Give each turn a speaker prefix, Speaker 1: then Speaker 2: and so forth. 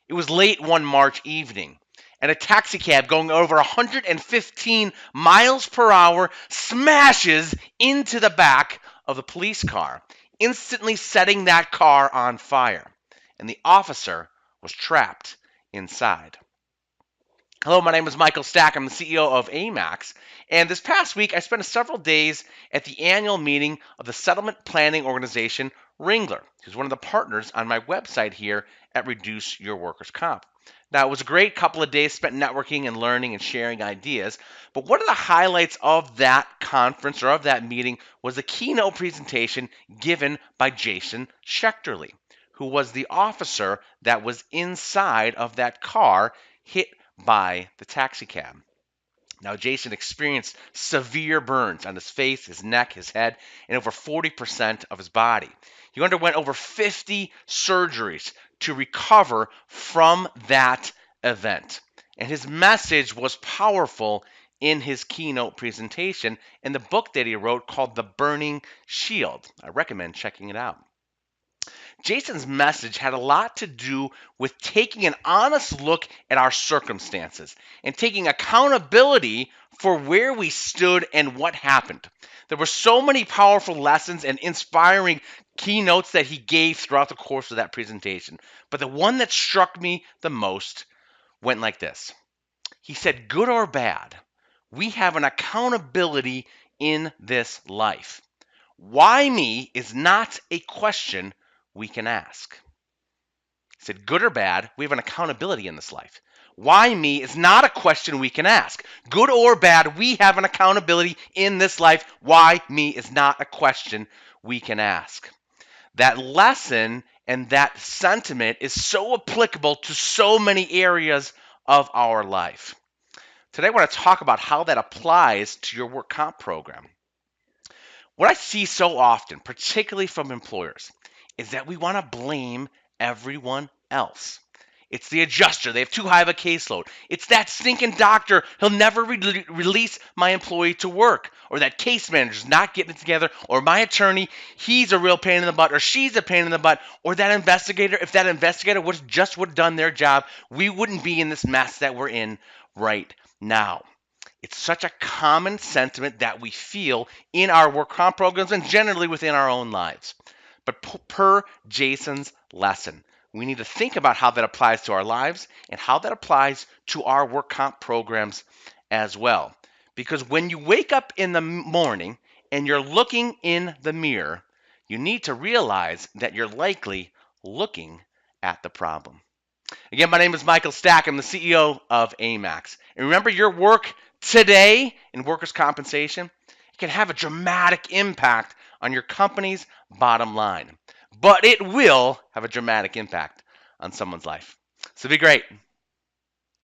Speaker 1: It was late one March evening, and a taxicab going over 115 miles per hour smashes into the back of the police car, instantly setting that car on fire. And the officer was trapped inside. Hello, my name is Michael Stack. I'm the CEO of Amaxx. And this past week, I spent several days at the annual meeting of the settlement planning organization Ringler, who's one of the partners on my website here at Reduce Your Workers' Comp. Now, it was a great couple of days spent networking and learning and sharing ideas. But one of the highlights of that conference or of that meeting was a keynote presentation given by Jason Schechterle, who was the officer that was inside of that car hit by the taxicab. Now, Jason experienced severe burns on his face, his neck, his head, and over 40% of his body. He underwent over 50 surgeries to recover from that event. And his message was powerful in his keynote presentation in the book that he wrote called The Burning Shield. I recommend checking it out. Jason's message had a lot to do with taking an honest look at our circumstances and taking accountability for where we stood and what happened. There were so many powerful lessons and inspiring keynotes that he gave throughout the course of that presentation. But the one that struck me the most went like this. He said, good or bad, we have an accountability in this life. Why me is not a question we can ask. He said, good or bad, we have an accountability in this life. Why me is not a question we can ask. Good or bad, we have an accountability in this life. Why me is not a question we can ask. That lesson and that sentiment is so applicable to so many areas of our life. Today I want to talk about how that applies to your work comp program. What I see so often, particularly from employers, is that we want to blame everyone else. It's the adjuster. They have too high of a caseload. It's that stinking doctor. He'll never release my employee to work. Or that case manager's not getting it together. Or my attorney, he's a real pain in the butt. Or she's a pain in the butt. Or that investigator, if that investigator would have done their job, we wouldn't be in this mess that we're in right now. It's such a common sentiment that we feel in our work comp programs and generally within our own lives. But per Jason's lesson, we need to think about how that applies to our lives and how that applies to our work comp programs as well. Because when you wake up in the morning and you're looking in the mirror, you need to realize that you're likely looking at the problem. Again, my name is Michael Stack. I'm the CEO of Amaxx. And remember, your work today in workers' compensation, it can have a dramatic impact on your company's bottom line. But it will have a dramatic impact on someone's life. So be great.